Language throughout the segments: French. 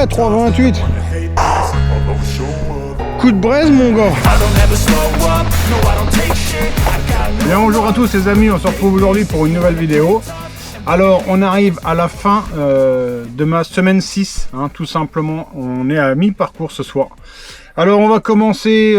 Ouais, 3,28. Coup de braise, mon gars. Bien, bonjour à tous les amis, on se retrouve aujourd'hui pour une nouvelle vidéo. Alors, on arrive à la fin de ma semaine 6, hein, tout simplement. On est à mi-parcours ce soir. Alors, on va commencer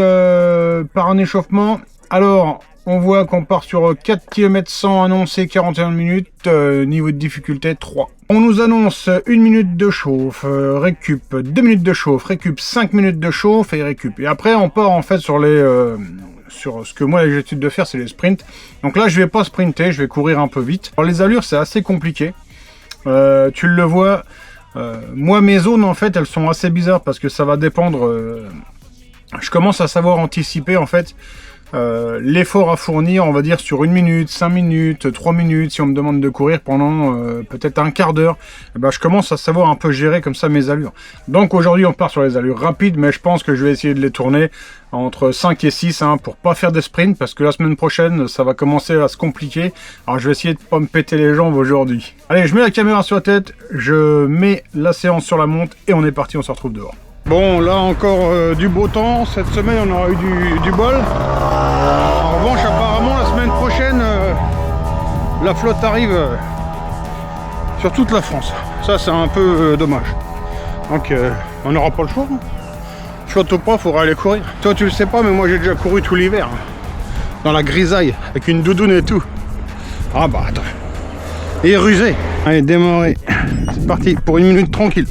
par un échauffement. Alors, on voit qu'on part sur 4 km 100 annoncé 41 minutes, niveau de difficulté 3. On nous annonce 1 minute de chauffe, récup, 2 minutes de chauffe, récup, 5 minutes de chauffe et récup. Et après, on part en fait sur les... sur ce que moi j'ai l'habitude de faire, c'est les sprints. Donc là je vais pas sprinter, je vais courir un peu vite. Alors les allures c'est assez compliqué, tu le vois, moi mes zones en fait elles sont assez bizarres parce que ça va dépendre, je commence à savoir anticiper en fait l'effort à fournir, on va dire sur 1 minute, 5 minutes, 3 minutes, si on me demande de courir pendant peut-être un quart d'heure, je commence à savoir un peu gérer comme ça mes allures. Donc aujourd'hui on part sur les allures rapides, mais je pense que je vais essayer de les tourner entre 5 et 6 hein, pour pas faire des sprints, parce que la semaine prochaine ça va commencer à se compliquer. Alors je vais essayer de pas me péter les jambes aujourd'hui. Allez, je mets la caméra sur la tête, je mets la séance sur la montre et on est parti, on se retrouve dehors. Bon, là encore du beau temps, cette semaine on aura eu du bol. En revanche, apparemment la semaine prochaine, la flotte arrive sur toute la France. Ça c'est un peu dommage. Donc on n'aura pas le choix. Hein. Flotte ou pas, faudra aller courir. Toi tu le sais pas, mais moi j'ai déjà couru tout l'hiver. Dans la grisaille, avec une doudoune et tout. Ah bah attends. Et rusé. Allez, démarrer. C'est parti pour 1 minute tranquille.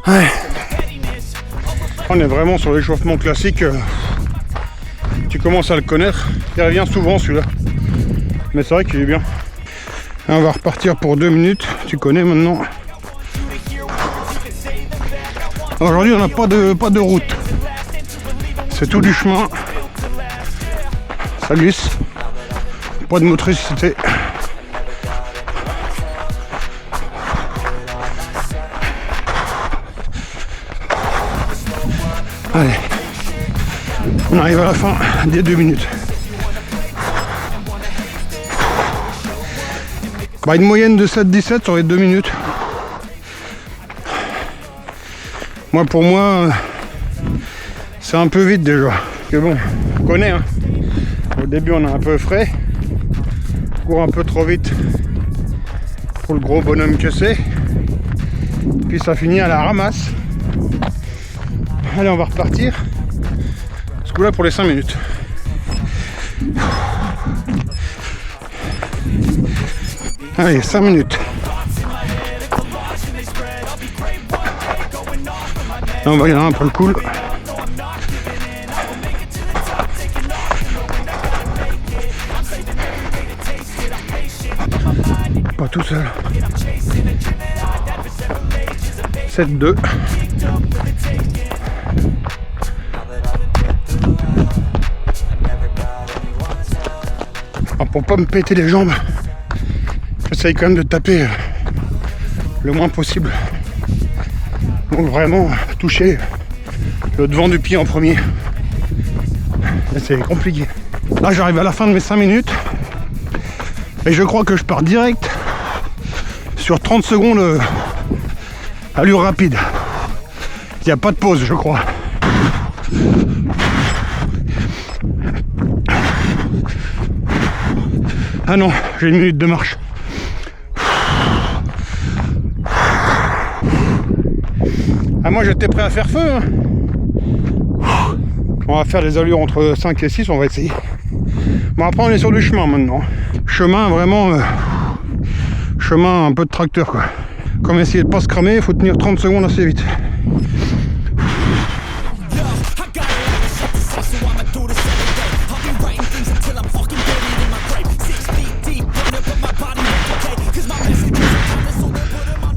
Ouais. On est vraiment sur l'échauffement classique. Tu commences à le connaître. Il revient souvent celui-là. Mais c'est vrai qu'il est bien. On va repartir pour 2 minutes. Tu connais maintenant. Aujourd'hui on n'a pas de route. C'est tout du chemin. Ça glisse. Pas de motricité. Allez, on arrive à la fin des 2 minutes. Une moyenne de 7-17 sur les 2 minutes. Moi, pour moi, c'est un peu vite déjà. Parce que bon, on connaît, hein. Au début, on est un peu frais. On court un peu trop vite pour le gros bonhomme que c'est. Puis ça finit à la ramasse. Allez, on va repartir. Ce coup là pour les 5 minutes. Allez, 5 minutes. Là, on va y aller un peu le cool. Pas tout seul. 7-2. Pour pas me péter les jambes, j'essaye quand même de taper le moins possible. Donc vraiment toucher le devant du pied en premier. C'est compliqué. Là j'arrive à la fin de mes 5 minutes et je crois que je pars direct sur 30 secondes allure rapide. Il n'y a pas de pause, je crois. Ah non, j'ai 1 minute de marche. Ah moi j'étais prêt à faire feu. Hein. On va faire des allures entre 5 et 6, on va essayer. Bon après on est sur du chemin maintenant. Chemin vraiment... chemin un peu de tracteur quoi. Comme essayer de pas se cramer, il faut tenir 30 secondes assez vite.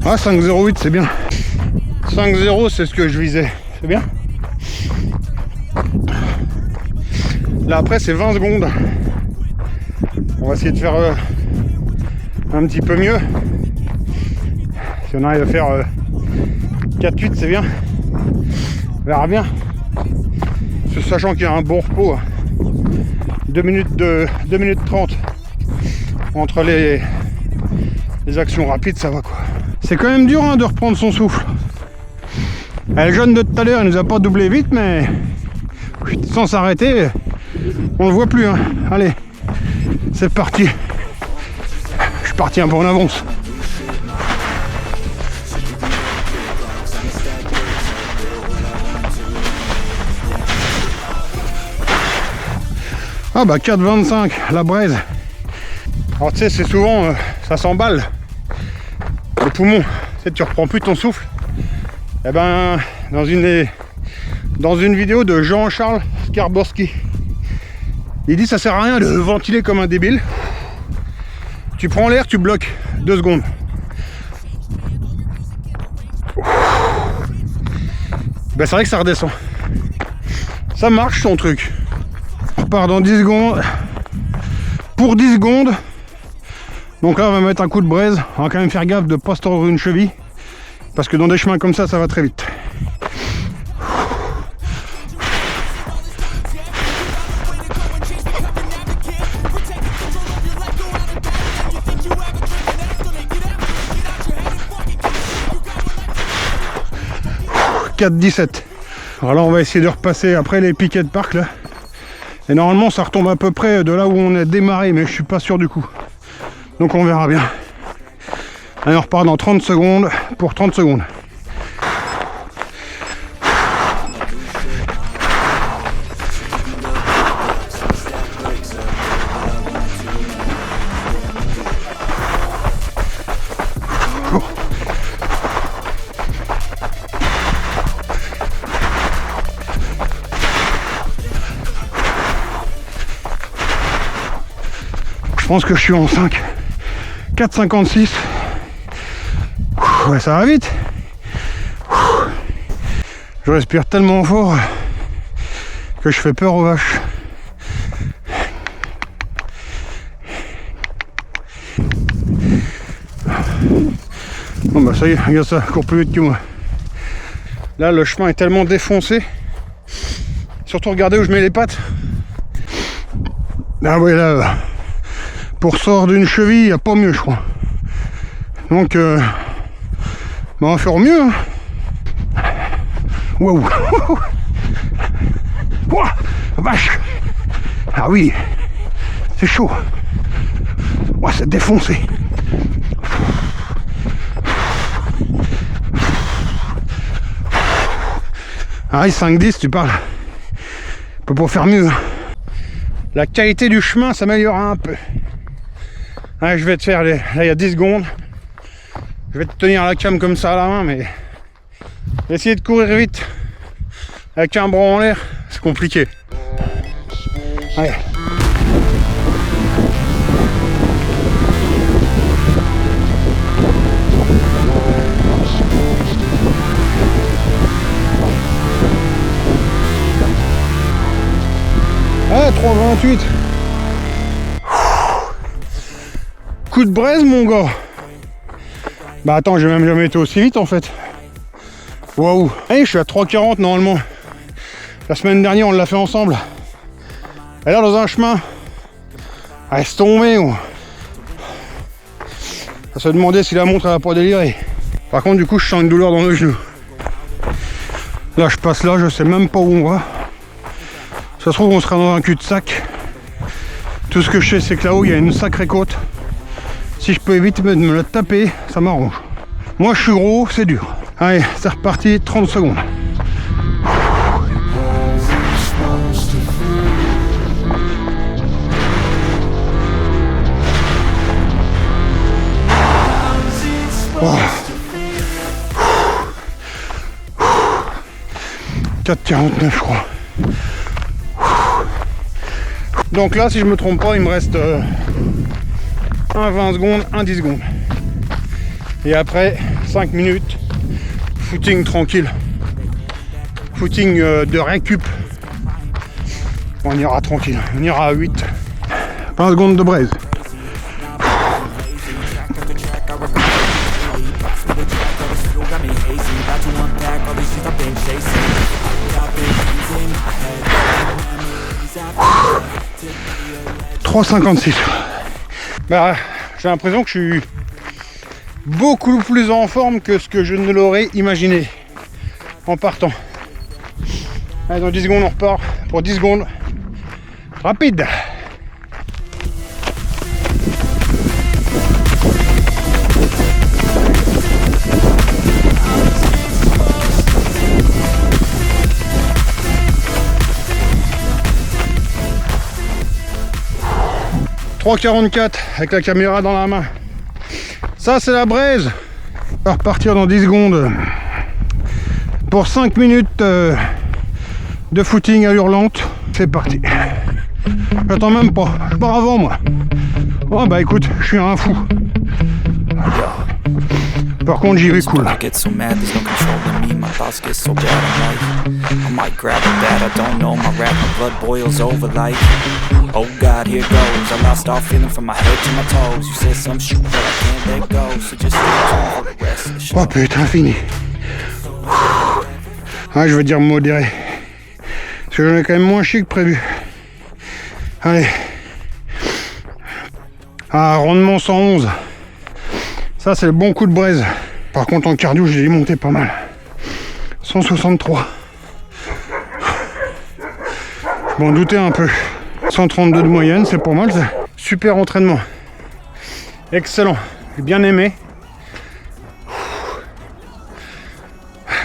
Ah 5,08 c'est bien. 5,0 c'est ce que je visais. C'est bien. Là après c'est 20 secondes. On va essayer de faire un petit peu mieux. Si on arrive à faire 4,8 c'est bien. On verra bien. sachant qu'il y a un bon repos, hein. 2 minutes 30 entre les actions rapides, ça va quoi. C'est quand même dur hein, de reprendre son souffle. Le jeune de tout à l'heure, il nous a pas doublé vite, mais sans s'arrêter, on le voit plus. Hein. Allez, c'est parti. Je suis parti un peu en avance. Ah bah 4,25 la braise. Alors tu sais, c'est souvent ça s'emballe les poumons, tu sais, tu reprends plus ton souffle. Et ben dans une vidéo de Jean-Charles Skarborski, il dit ça sert à rien de ventiler comme un débile. Tu prends l'air, tu bloques 2 secondes. Ben c'est vrai que ça redescend. Ça marche son truc. On repart dans 10 secondes. Pour 10 secondes. Donc là on va mettre un coup de braise. On va quand même faire gaffe de ne pas se tordre une cheville. Parce que dans des chemins comme ça va très vite. « 4,17 ». Alors là on va essayer de repasser après les piquets de parc là. Et normalement ça retombe à peu près de là où on a démarré, mais je suis pas sûr du coup. Donc on verra bien. Allez, on repart dans 30 secondes pour 30 secondes. Je pense que je suis en 5. 4,56. Ouais, ça va vite. Je respire tellement fort que je fais peur aux vaches. Bon bah ça y est, regarde ça, court plus vite que moi. Là le chemin est tellement défoncé. Surtout regardez où je mets les pattes. Ah ouais là, pour sortir d'une cheville, il n'y a pas mieux je crois. Donc bah on va faire au mieux. Hein. Waouh. Ouah, vache. Ah oui, c'est chaud. Ouah, c'est défoncé. Ah oui, 5-10 tu parles. On peut pas faire mieux. La qualité du chemin s'améliore un peu. Allez, je vais te faire là il y a 10 secondes. Je vais te tenir la cam comme ça à la main, mais essayer de courir vite avec un bras en l'air, c'est compliqué. Allez. Ah, 3,28. Coup de braise mon gars. Bah attends, j'ai même jamais été aussi vite en fait. Waouh. Allez, je suis à 3,40 normalement. La semaine dernière on l'a fait ensemble. Et là dans un chemin. Ah, laisse tomber. À se demander si la montre elle va pas délirer. Par contre du coup je sens une douleur dans le genou. Là je passe là, je sais même pas où on va. Ça se trouve on sera dans un cul-de-sac. Tout ce que je sais c'est que là-haut il y a une sacrée côte. Si je peux éviter de me la taper, ça m'arrange. Moi je suis gros, c'est dur. Allez, c'est reparti, 30 secondes. Oh. 4,49 je crois. Donc là, si je me trompe pas, il me reste un 20 secondes, un 10 secondes. Et après, 5 minutes, footing tranquille. Footing de récup. On ira tranquille, on ira à 8. 20 secondes de braise. 3,56. Bah, j'ai l'impression que je suis beaucoup plus en forme que ce que je ne l'aurais imaginé en partant. Allez, dans 10 secondes on repart pour 10 secondes. Rapide. « 3,44 avec la caméra dans la main. Ça c'est la braise. On va repartir dans 10 secondes pour 5 minutes de footing à hurlante. C'est parti. J'attends même pas, je pars avant moi. Oh bah écoute, je suis un fou. Par contre j'y vais cool. Oh God, here goes. I lost all feeling from my head to my toes. You said some shit that I can't let go. So just stay tuned for the rest of the show. Oh putain, fini. Ah, je veux dire modéré. Parce que j'en ai quand même moins chic que prévu. Allez. Ah, rendement 111. Ça, c'est le bon coup de braise. Par contre, en cardio, j'ai monté pas mal. 163. Je m'en doutais un peu. 132 de moyenne, c'est pas mal. Super entraînement. Excellent. J'ai bien aimé.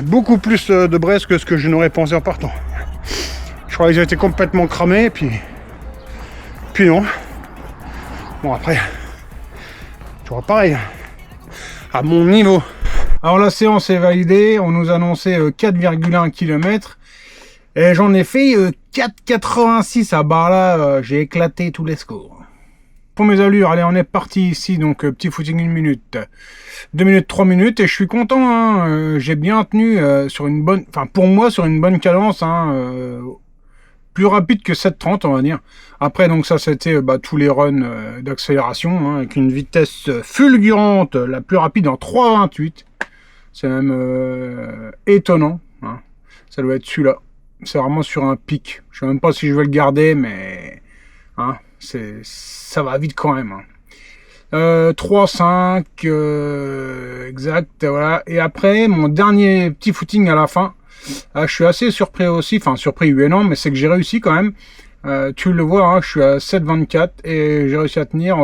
Beaucoup plus de braise que ce que je n'aurais pensé en partant. Je croyais que j'étais complètement cramé, puis non. Bon, après, toujours pareil. À mon niveau. Alors la séance est validée. On nous annonçait 4,1 km. Et j'en ai fait 4,86 à barre là, j'ai éclaté tous les scores. Pour mes allures, allez, on est parti ici, donc petit footing 1 minute, 2 minutes, 3 minutes, et je suis content, hein, j'ai bien tenu sur une bonne, enfin pour moi sur une bonne cadence, hein, plus rapide que 7,30 on va dire. Après donc ça c'était tous les runs d'accélération, hein, avec une vitesse fulgurante, la plus rapide en 3,28, c'est même étonnant, hein. Ça doit être celui-là. C'est vraiment sur un pic. Je sais même pas si je vais le garder, mais hein, ça va vite quand même. Hein. 3,5 exact, voilà. Et après, mon dernier petit footing à la fin, je suis assez surpris aussi. Enfin, surpris oui et non, mais c'est que j'ai réussi quand même. Tu le vois, hein, je suis à 7,24 et j'ai réussi à tenir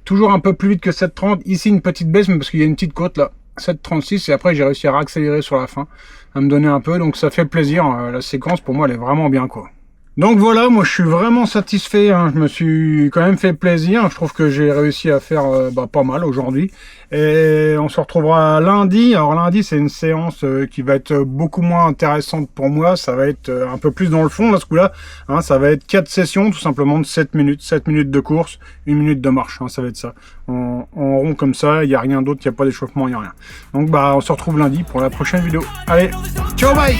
toujours un peu plus vite que 7,30. Ici, une petite baisse, mais parce qu'il y a une petite côte là. 7,36 et après j'ai réussi à réaccélérer sur la fin, à me donner un peu, donc ça fait plaisir. La séquence pour moi elle est vraiment bien quoi. Donc voilà, moi je suis vraiment satisfait, hein. Je me suis quand même fait plaisir, je trouve que j'ai réussi à faire pas mal aujourd'hui. Et on se retrouvera lundi. Alors lundi c'est une séance qui va être beaucoup moins intéressante pour moi, ça va être un peu plus dans le fond là ce coup là, hein. Ça va être 4 sessions tout simplement de 7 minutes de course, 1 minute de marche, hein. Ça va être ça, en rond comme ça, il n'y a rien d'autre, il n'y a pas d'échauffement, il n'y a rien. Donc on se retrouve lundi pour la prochaine vidéo. Allez, ciao, bye.